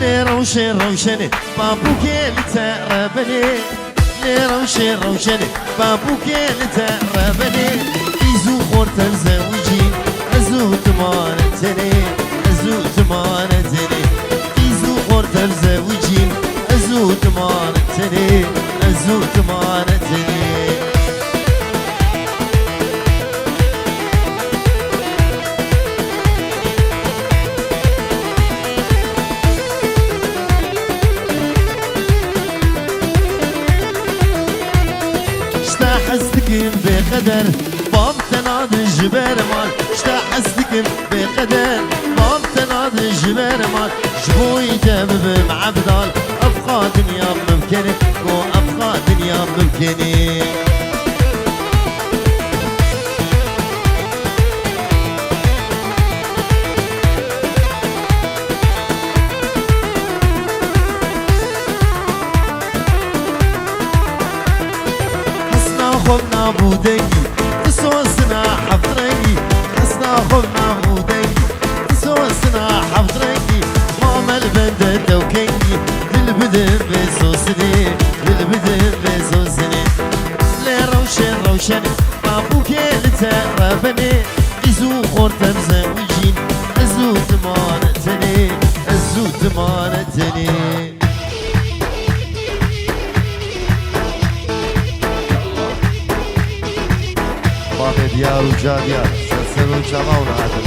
روشن روشن بابوك التربني روشن بابوك التربني إزو خورت الزوجين أزو تمانتني أزو تمانتني إزو خورت الزوجين أزو تمانتني أزو تمانتني حسدكم بقدر باب تناد جبر مال شتا حسدكم بقدر باب تناد جبر مال جبوي دم عبدال ابقى دنيا ممكنه وابقى دنيا ممكنه خبنا بودنگی تسوسنا حفرنگی حسنا خبنا بودنگی تسوسنا حفرنگی مامل بنده دوکنگی دل بدن بسوسنی دل بدن بسوسني لروشن روشن بابوك التربني إزو خورتم زوجين أزو تمانتني أزو تمانتني ديار وجا ديار سلسل وجمعونا هذا